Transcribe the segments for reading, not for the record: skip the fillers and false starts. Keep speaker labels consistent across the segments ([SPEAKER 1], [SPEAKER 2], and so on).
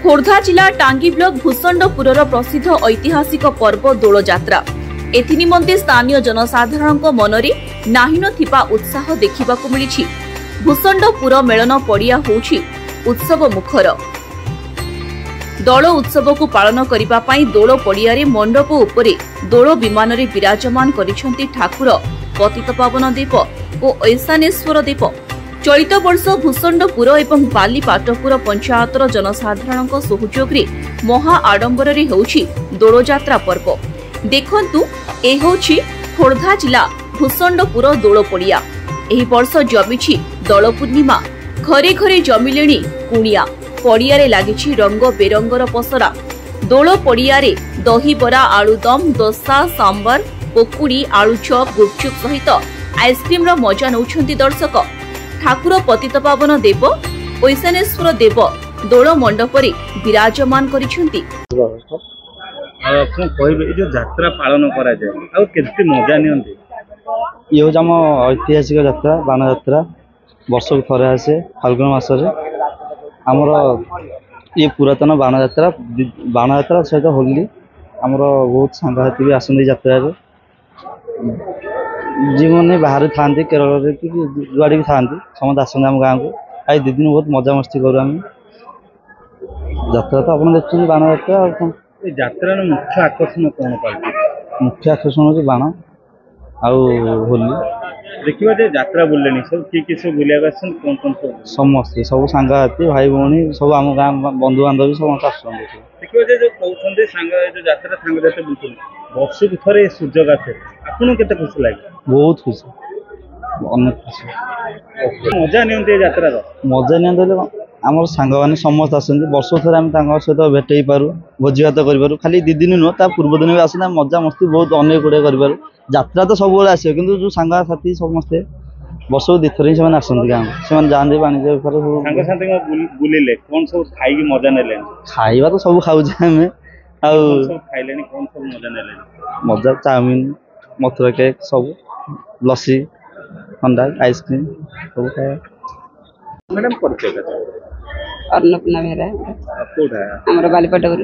[SPEAKER 1] खोर्धा जिला टांगी ब्लॉक भूषंडपुर प्रसिद्ध ऐतिहासिक पर्व दोल जात्रा एनिमते स्थानीय जनसाधारण मनरे नाही नथिबा उत्साह देखा मिली। भूषंडपुर मेलन पड़िया होउछि उत्सव मुखर। दोल उत्सव को पालन करने दोल पड़िया मंडप उपरे दोल विमान रे विराजमान करिसेंती ठाकुर पतितपावन देव और ऐशानेश्वर देव। चलित वर्ष भूषंडपुर एवं बालीपाटपुर पंचायतर जनसाधारण सहयोग रे महा आडंबर रे होउछि दोल जात्रा पर्व। देखंतु ए होउछि खोर्धा जिला भूषंडपुर दोल पड़िया। एही वर्ष जमिछि दोल पूर्णिमा। घरे घरे जमिलेणी कुणिया। पड़िया रे लागिछि रंग बेरंगर पसरा। दोल पड़िया रे दही बरा आलुदम दोसा सांबर पकुड़ी आलू चप गुपचुप सहित आइसक्रीम रो मजा नौछंती दर्शक। ठाकुर पतितपावन देव ऐशानेश्वर देव दोल मंडप रे विराजमान करिसेंती।
[SPEAKER 2] जो यात्रा पालन करा जाए आ केते मजा नियंती
[SPEAKER 3] ये हम ऐतिहासिक यात्रा बाण यात्रा वर्ष को थरे आसे फाल्गुन मासरे आमर ये पुरातन बाण यात्रा सहित होली आमर बहुत सांघाती भी आसती यात्रा जीवन बाहर था केरल कि जुआड़े भी था समस्त आसते आम गाँव को आई दि दिन बहुत मजा मस्ती करूँ आम यात्रा तो आप देखते बाण यात्रा
[SPEAKER 2] यात्रा मुख्य आकर्षण कौन पार्टी
[SPEAKER 3] मुख्य आकर्षण होगी बाण आउ होली
[SPEAKER 2] देखिए जे यात्रा बुले सब किए सब बुलिया कौन कौन सब
[SPEAKER 3] समस्ते सब सांगाती भाई भौणी सब आम गाँव बंधु बांधव समस्त आस
[SPEAKER 2] देखिए जो कहते जो यात्रा सांग जाते बुलते वर्ष को थे सुजोग आसे आपको केते खुशी लगे
[SPEAKER 3] बहुत खुशी अनेक खुशी
[SPEAKER 2] मजा नहीं यात्रा
[SPEAKER 3] मजा नहीं आम सांग मैंने समस्त आसती वर्ष थे आम सहित भेट हो पार भोजी भात कर खाली दी दिन नुह ता पूर्व दिन भी आसते मजा मस्ती बहुत अनेक गुड़े कर यात्रा तो सब आसे कि जो सांग साथी समस्ते वर्ष को दिथर ही आसती गाँव से जाते वाणिज्य बेपार
[SPEAKER 2] बुले कौन सब खाई मजा ने
[SPEAKER 3] खाଇବା तो सब खाऊे आम
[SPEAKER 2] खाइले कौन सब मजा ने
[SPEAKER 3] मजा चाउमिन मथुरा केक सब लस्सी ठंडा आइसक्रीम सब खाए
[SPEAKER 2] मैडम परिचय
[SPEAKER 4] अन्नपूर्णा बेहरा
[SPEAKER 2] कोठा
[SPEAKER 4] हमर बालीपाटपुर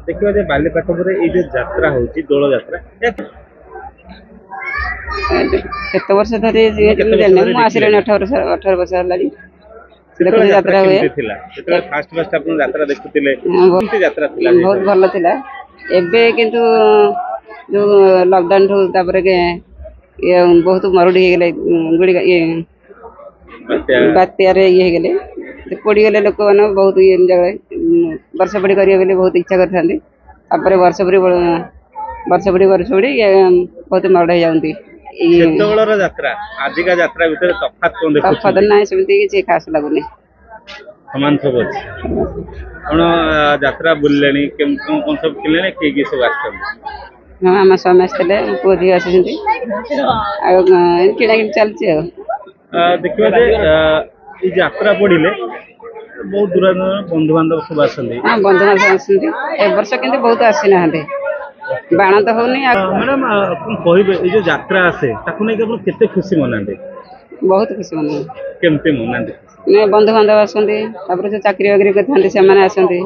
[SPEAKER 2] देखियो जे बालीपाटपुर ए जो यात्रा होची दोल यात्रा
[SPEAKER 4] केते वर्ष धरि जे आसिले 18 वर्ष लागी देखो यात्रा हुए
[SPEAKER 2] थिला जेतरा फास्ट अपन यात्रा देखुतिले केते यात्रा थिला
[SPEAKER 4] बहुत भलो थिला एबे किंतु जो लॉकडाउन हो तापर के ये बहुत मरुडी हे गेले गुडी ये बात्या रे ये हे गेले पड़ी गले लोक मैंने बहुत ये जगह वर्ष पड़ी करेंगे बहुत इच्छा करते वर्ष पड़ी बहुत मरड़ जाती तफात ना सेमती किसी खास लगुनि
[SPEAKER 2] समान सब अच्छे कौन यात्रा बुले कौन सब किले किए सब
[SPEAKER 4] हाँ आम स्वामी आसते पुओ झी आस किଣା कि चलती
[SPEAKER 2] देखिए यात्रा पड़े बहुत दूर बंधु बांधव सब आसती
[SPEAKER 4] हाँ बंधु बांधव आसती ए वर्ष कि बहुत आसी ना बाण तो होनी
[SPEAKER 2] मैडम कहे ये जो यात्रा आसे नहीं केते खुशी मनाते
[SPEAKER 4] बहुत खुशी मना
[SPEAKER 2] केमती मनाते
[SPEAKER 4] बंधु बांधव आसती जो चाकरी बाकरी करते आसती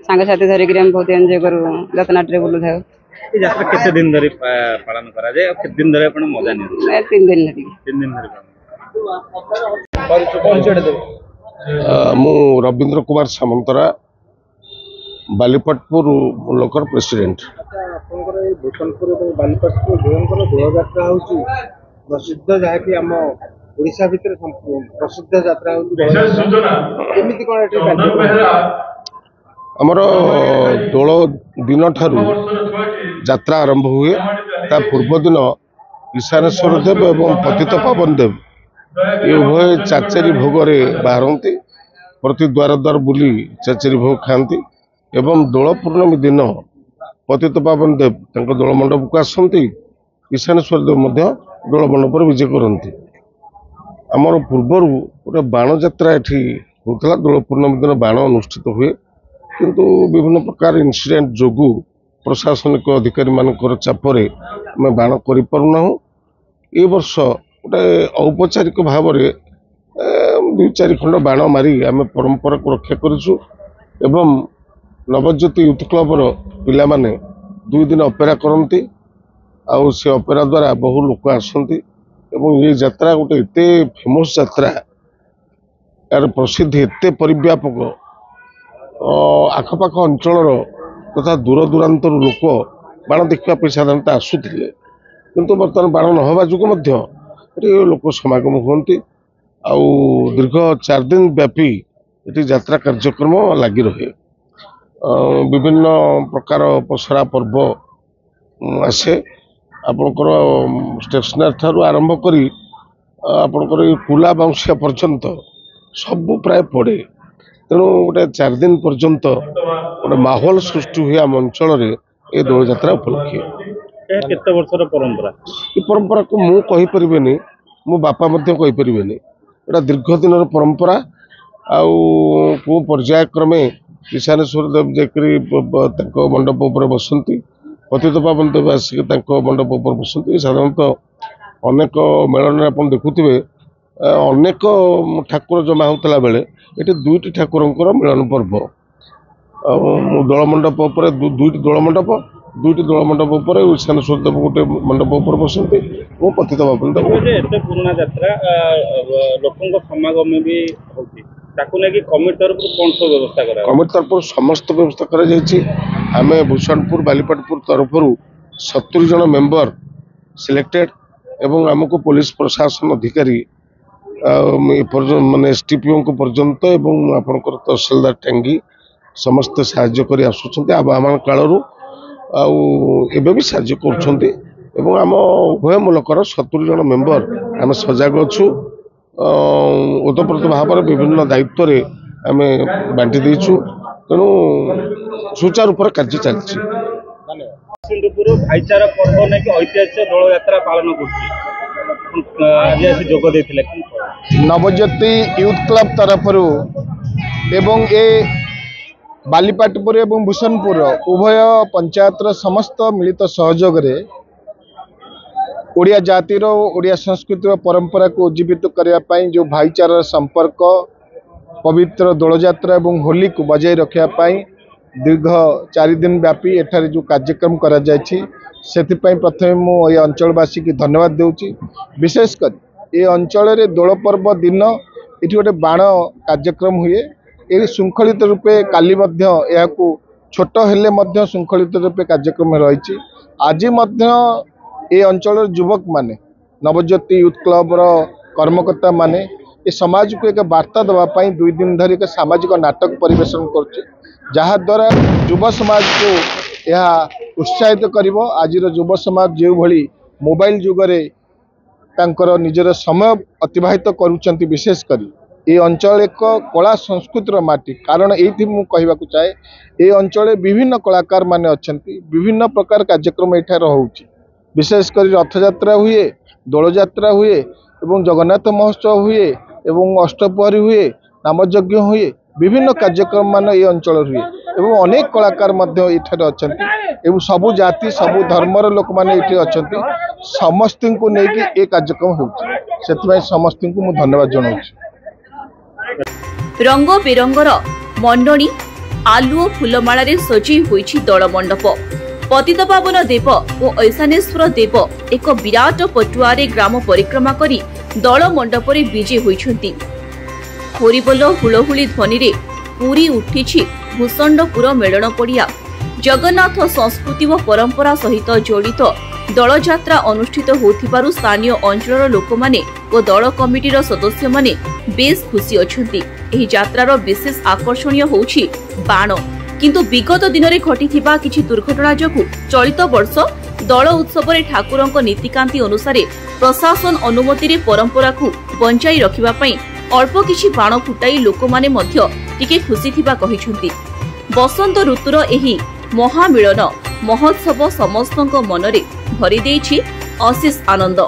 [SPEAKER 4] सांग साथी धरिक बहुत एंजय करूँ जतनाटे बुलू था
[SPEAKER 2] यात्रा केते दिन धरी पालन करा जाए केते दिन धरी अपन मजा नहीं
[SPEAKER 4] 3 दिन धरी
[SPEAKER 5] मु रवींद्र कुमार सामंतरा बालीपाटपुर ब्लॉकर प्रेसिडेंट
[SPEAKER 6] भूषणपुर और बालीपाटपुर दोल यात्रा होची प्रसिद्ध जहाँकि आम ओडिशा भितर प्रसिद्ध यात्रा होची कौन
[SPEAKER 5] आमर दोल दिन ठारू यात्रा आरंभ हुए ता पूर्व दिन ईशानेश्वर देव एवं पतितपावन देव ये उभय चाचेरी भोगरे बाहरती प्रति द्वार द्वार बुली चाचेरी भोग खाती एवं दोल पूर्णमी दिन पतितपावन देव दोल मंडप को आसती ईशानेश्वर देव दोल मंडप विजय करती आमर पूर्वर गोटे बाण यात्रा ये होता दोल पूर्णमी दिन बाण अनुष्ठित हुए किंतु विभिन्न प्रकार इनसीडेंट जोगु प्रशासनिक अधिकारी मानकर चापरे आम बाण करूँ ये वर्ष गोटे औपचारिक भाव में 2-4 खंड बाण मारी आम परंपरा को रक्षा करूँ नवज्योति यूथ क्लब पिला माने 2 दिन अपेरा करती आउ से अपेरा द्वारा बहु लोक आसती ये यात्रा गोटे एते फेमस यात्रा यार प्रसिद्धि एते परिव्यापक आखपाख अंचल तथा दूर दूरांतर लोक बाण देखा साधारणत आसुले किंतु बर्तमान बाण न हवा जुग लोक समागम होती आउ दीर्घ 4 दिन व्यापी ये यात्रा कार्यक्रम लगी रहे विभिन्न प्रकार पसरा पर्व आसे आपणकर स्टेशनरी ठारू आरंभ करी आपणकर कुला बाउंसिया पर्यंत सब प्राय पड़े तेणु गोटे 4 दिन पर्यंत गोटे माहौल सृष्टि हुए आम अंचल ये दोल यात्रा उपलक्षे
[SPEAKER 2] केते वर्षर परंपरा
[SPEAKER 5] ये परंपरा को मु कहि परिबेनी मो बापा मध्य कहि परिबेनी एटा दीर्घ दिन परंपरा आउ को पर्यायक्रमे ईशानेश्वर देव जाकरी मंडप उपर बसंती पतित पावन देव आसिक मंडप उपर बसंती साधारणतः अनेक मेलन आप देखुवे अनेक ठाकुर जमा होता बेले ये 2टी ठाकुरंकर मिलन पर्व दोल मंडप उपर 2टी दोल मंडप 2टी दोल मंडप उपर ईशानेश्वर देव गोटे मंडप उपर बसंती और पतित पावन देव
[SPEAKER 2] एते पुराना यात्रा लोकंक समागम भी होती कमिटी तरफ कौन सब व्यवस्था करा
[SPEAKER 5] कमिटी तरफ समस्त व्यवस्था करा आम भूषणपुर बालीपाटपुर तरफ 70 जन मेंबर सिलेक्टेड एवं आमको पुलिस प्रशासन अधिकारी माने एसटीपीओ को पर्यंत एवं आपनकर तहसीलदार टेंगी समस्त साहाय्य करी आसुछन्ते आम कालरू आउ भी साहाय्य करुछन्ते एवं आम उभय मुलकर 70 जन मेंबर आम सजग अच्छु ओतप्रोत भाव में विभिन्न दायित्व आम बांटी देचु तेणु सुचारू कार्य चलती
[SPEAKER 2] भाईचारा पर्व नहीं ऐतिहासिक दल यात्रा पालन कर
[SPEAKER 6] नवज्योति यूथ क्लब तरफ एवं ए बालीपाटपुर एवं भूषणपुर उभय पंचायत समस्त मिलित सहयोग रे ओडिया जातिर ओडिया संस्कृति परंपरा को उज्जीवित करने जो भाईचारा संपर्क पवित्र दोल यात्रा एवं होली को बजाय रखापी दीर्घ 4 दिन व्यापी एठारे जो कार्यक्रम करा जायछि सेथिपई प्रथमे मु ये अंचलवासी की धन्यवाद देउछि विशेषकर ये अंचल रे दोल पर्व दिन इठी गोटे बाण कार्यक्रम हुए ये श्रृंखलित रूपे काली मध्य याकू छोट हेले मध्य श्रृंखलित रूपे कार्यक्रम रही आज मध्य ये अंचल युवक माने नवज्योति यूथ क्लब कर्मकर्ता माने ये समाज को एक वार्ता देवाई 2 दिन धरी एक सामाजिक नाटक परिवेशन कर जहा द्वारा युव समाज को यह उत्साहित करिवो। आज युव समाज जो भली मोबाइल जुगरे तांकर निजर समय अतिबाहित करुचंती विशेष करी ये अंचल एक कला संस्कृतिर माटी कारण ये कहवा चाहे ये अंचल विभिन्न कलाकार माने अछंती विभिन्न प्रकार कार्यक्रम एठार होउची विशेष कर रथ यात्रा हुए दोल यात्रा हुए एवं जगन्नाथ महोत्सव हुए एवं अष्टप्रहरी हुए नामयज्ञ हुए विभिन्न कार्यक्रम मान ये अंचल हुए एवं अनेक कलाकार एठार अछंती एवं सबु जाति सबु धर्मर लोक माने एठी अछंती समस्त को लेकिन ये कार्यक्रम होउची सेतबे समस्त को मु धन्यवाद जणाउची।
[SPEAKER 1] रंग बेरंगर मंडणी आलुओ फुलमाला रे सजी होईछि दल मंडप पतितपावन देव और ऐशानेश्वर देव एक विराट पटुआरे ग्राम परिक्रमा करी दल मंडप रे विजे होइछंती। होरीबोल हुलहुली ध्वनि रे पूरी उठिछि भूषंडपुर मेलन पड़िया जगन्नाथ संस्कृति व परंपरा सहित जड़ित दल यात्रा अनुष्ठित होथिबारु स्थानीय अंचलर लोक माने और दल कमिटीर सदस्य माने बेस खुशी अछंती। एही यात्रार विशेष आकर्षणीय होउछि बाण किंतु विगत दिन में घटिथिबा किछि दुर्घटना जोगु चलित वर्ष दल उत्सव रे ठाकुरंक नीतिकांति अनुसार प्रशासन अनुमति रे परंपरा को बंचाई रखिबा पई अल्प किछि बाण फुटाई लोक माने मध्य टिके खुशी थिबा कहिसंती। बसंत ऋतुर एही महामिलन महोत्सव समस्तक मनरे भरी देछि अशेष आनंद।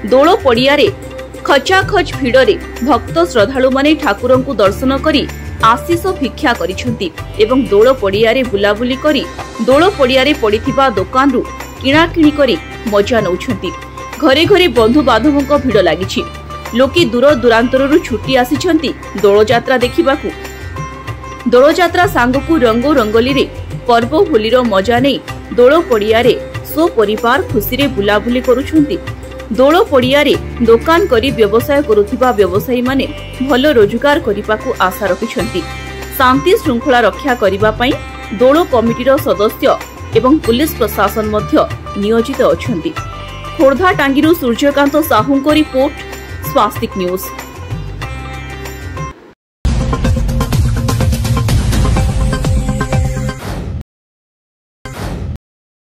[SPEAKER 1] दोल पड़िया रे खचाखच भिड़रे भक्त श्रद्धालु माने ठाकुरंकु दर्शन करी आशीष भिक्षा करिसंती एवं दोल पड़िया रे बुलाबुली करी दोल पड़िया रे पड़िथिबा दुकान रु किणाकिणी करी मजा नउछंती। घरे घरे बंधु बांधवक भिड़ लागिछि। लोके दूर दूरांतरु छुट्टी आसिछंती दोल यात्रा देखिबाकू। ଦୋଳଯାତ୍ରା ସାଙ୍ଗକୁ ରଙ୍ଗ ରଙ୍ଗୋଲିରେ ପର୍ବ ହୋଲିର ମଜା ନେଇ ଦୋଳ ପଡ଼ିଆରେ ପରିବାର ଖୁସିରେ ବୁଲାବୁଲି କରୁଛନ୍ତି। ଦୋଳ ପଡ଼ିଆରେ ଦୋକାନ କରି ବ୍ୟବସାୟ କରୁଥିବା ବ୍ୟବସାୟୀମାନେ ଭଲ ରୋଜଗାର କରିବାକୁ ଆଶା ରଖିଛନ୍ତି। ଶାନ୍ତି ଶୃଙ୍ଖଳା ରକ୍ଷା କରିବା ପାଇଁ ଦୋଳ କମିଟିର ସଦସ୍ୟ ଏବଂ ପୁଲିସ ପ୍ରଶାସନ ମଧ୍ୟ ନିୟୋଜିତ ଅଛନ୍ତି। ଖୋର୍ଦ୍ଧା ଟାଙ୍ଗିରୁ ସୂର୍ଯ୍ୟକାନ୍ତ ସାହୁଙ୍କ ରିପୋର୍ଟ, ସ୍ୱାସ୍ତିକ ନ୍ୟୁଜ।